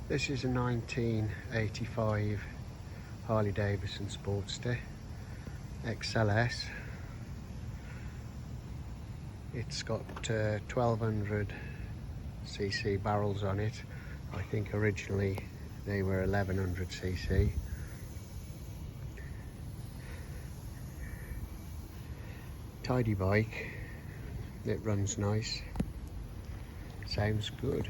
This is a 1985 Harley Davidson Sportster XLS. It's got 1200 cc barrels on it. I think originally they were 1100 cc. Tidy bike, it runs nice, sounds good.